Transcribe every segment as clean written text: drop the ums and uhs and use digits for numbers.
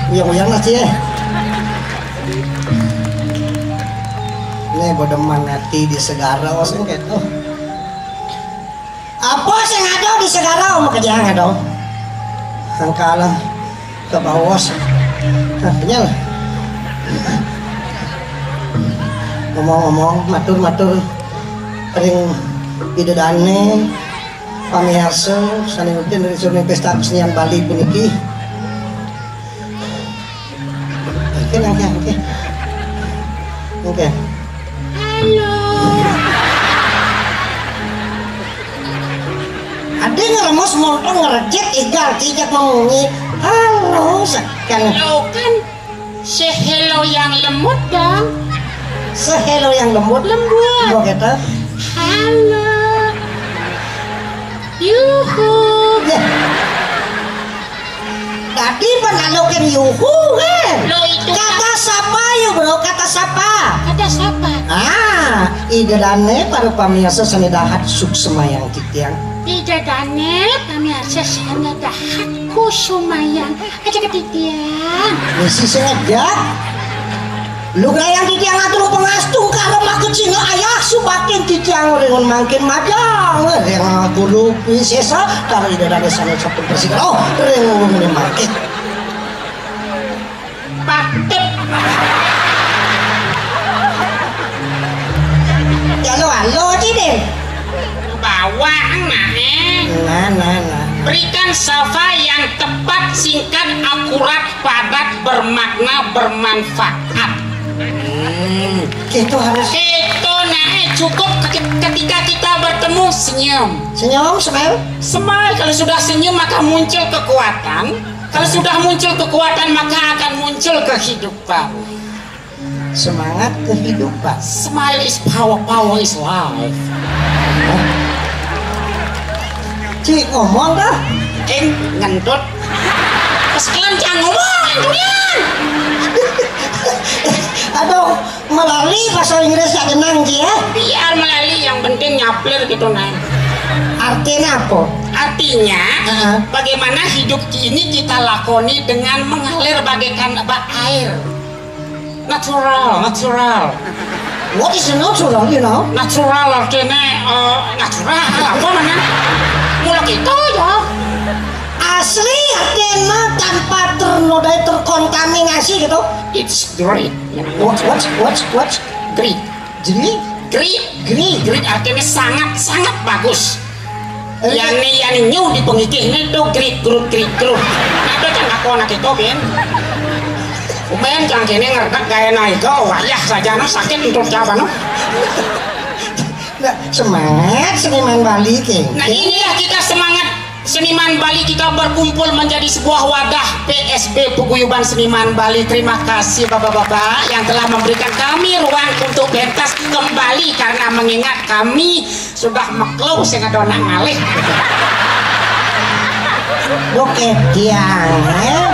Uyang-uyang lah cie. Ini bodeman hati di segara waseng gitu. Apa sih ngado di segara mau kerja ngado? Angkalah ke bawah. Nyal. Ngomong-ngomong matur-matur ring idedane pamiharsa saneutkeun dari Surning Pesta Kesenian Bali puniki. Oke. Halo. Ada ngeremos motor ngerejek igal tidak mengungi. Halo sekan. Lo kan sehelo yang lembut dong. Sehelo yang lembut. Lembut. Kita. Halo. Yuhu. Ya. Tadi penalokan yuhu kan. Lo itu kata siapa yuk bro? Kata siapa? Kata siapa? Idedane para pamirsa sanedahat suksemayang titiang. Idedane pamirsa sanedahatku sumayang aja ke titiang. Misi sengaja. Lu yang titiang atur pengastung karena makin singa ayah subakin titiang dengan makin madang. Yang aku lupi sesa kalau idedane sanet satu bersih. Oh, dengan ini makin. Patep. Halo Cidin. Bawang Nah. Berikan salva yang tepat, singkat, akurat, padat, bermakna, bermanfaat. Itu harus. Itu cukup ketika kita bertemu senyum. Senyum, smile. Smile. Kalau sudah senyum maka muncul kekuatan. Kalau sudah muncul kekuatan maka akan muncul kehidupan. Semangat kehidupan. Smile is power, power is life. Cik ngomong dah. Ngentut. Sekalian jangan ngomong, Julian. Aduh, melalui bahasa Inggris gak kenang ya. Biar melalui, yang penting nyaplir gitu nang. Artinya apa? Artinya, bagaimana hidup ini kita lakoni dengan mengalir bagaikan air. Natural. What is natural, you know? Natural artinya natural apa mana? Mulai itu ya. Asli artinya tanpa ternodai terkontaminasi gitu. It's great. What? Great. Jadi? Great artinya sangat bagus. Yani new di pengikihnya itu great. Ada kan aku anak itu Ben. Umen jangan kini ngerdak gaya naik ke wayah saja no sakit untuk siapa no. Nah, semangat seniman Bali ke. Nah inilah kita semangat seniman Bali, kita berkumpul menjadi sebuah wadah PSB Paguyuban Seniman Bali. Terima kasih bapak-bapak yang telah memberikan kami ruang untuk pentas kembali karena mengingat kami sudah meklou sing adona ngalih. Oke, tiang.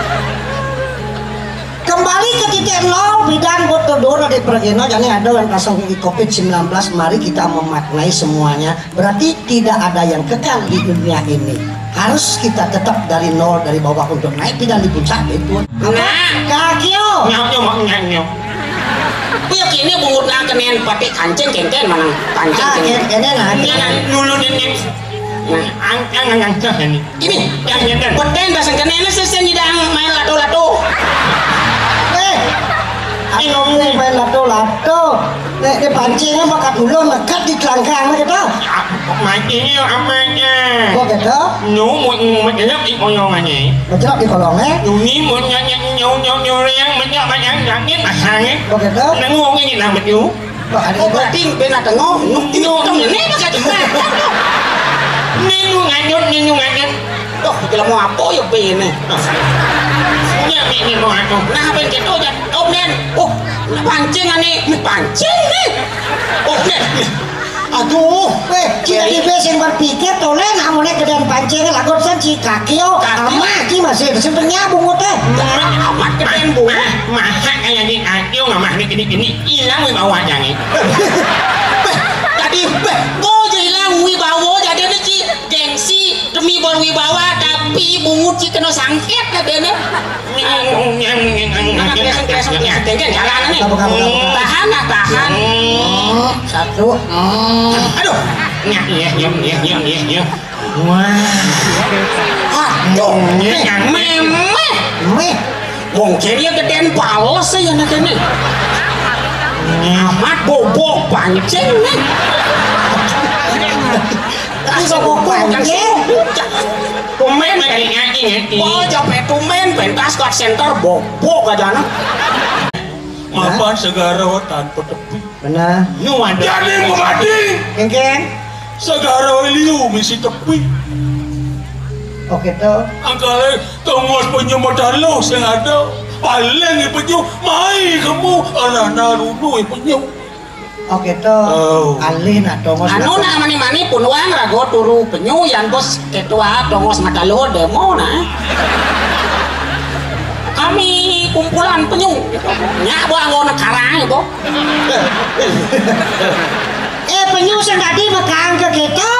Kembali ke titik nol bidang botodoro di pergeno jadi ada yang kasang COVID-19. Mari kita memaknai semuanya. Berarti tidak ada yang kekal di dunia ini. harus kita tetap dari nol, dari bawah untuk naik, tidak di puncak itu. Nah, kakio nyok. Punya kini bungut na kenen pati kancing kenten mana kancing kene nah nulu nenek. Nah, ang ini yang peten bahasa kenen sesen didang main lato-lato. Ayo main lato-lato. Nek pancingnya bakat dulu nekat di kelangkang gitu. Mati amanya. Kok gitu? Mau menjelap di kolongannya. Menjelap di kolongnya? Ini mau nyau yang banyak sakit asangnya. Kok gitu? Nanggung ini nak betul. Oh berarti benar tengok. Tong ini pakai cuma. Nenu nganyut. Oh, kalau mau apa ya begini. Punya ini mau aku. Nah, ben gitu aja. Oh, nen. Oh, pancing nih. Pancing nih. Oh, nen. Aduh, kita dibesin berpikir toleh namanya gedean pancing lagu san si kakio amat ki masih sebenarnya bungut teh amat gedean bungut masa kayak di kakio nggak mah gini hilang wibawanya nih tadi jadi hilang wibawa jadi ini gengsi demi berwibawa tapi bungut si kena sangket lah dene tahan satu aduh iya wah meh mungkin dia gedean palos ya nak ini amat bobok pancing nih bobok pancing tumen kayak nyanyi oh capek tumen pentas got center bobok aja nak mapan segara tanpa tepi benar nyuan jadi mati kengkeng segara liu misi tepi oke tuh angkali tengos penyematan lo yang ada paling ipenyu mai kamu arana runu ipenyu oke tuh alin atau anu nak mani pun uang rago turu penyu yang bos ketua tongos mata lo demo nah kami kumpulan penyu nyak buang ngono karang itu penyu tadi mekang ke kita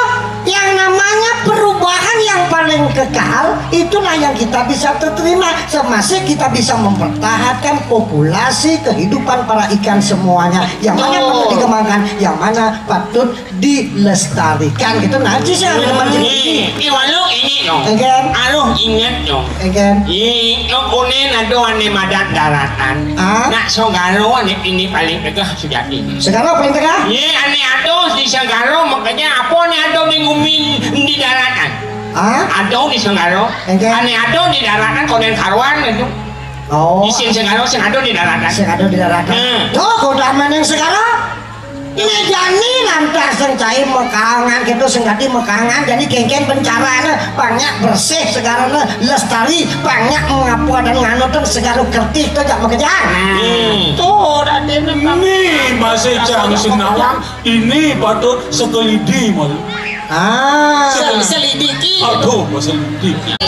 yang namanya perubahan yang paling kekal itulah yang kita bisa terima semasa kita bisa mempertahankan populasi kehidupan para ikan semuanya yang mana patut dikembangkan yang mana patut dilestarikan gitu nanti sih ini walau ini dong aduh ingat dong ini kunin ada ane madat daratan nak Sogaro ane ini paling tegah sudah ini Segaro paling tegah? iya ane aduh di Sogaro makanya apa ane aduh di daratan aduh di Sogaro ane aduh di daratan konen karuan itu isin Sogaro sing aduh di daratan tuh kudaman yang Segaro ini jani lantas sencai mekangan gitu senggati mekangan jadi kengken bencaranya banyak bersih sekarang lestari banyak mengapua dan nganutan segala kertih tuh gak mengejar tuh Raden ini masih jangan senawang ini patut sekelidi malu selidiki aduh selidiki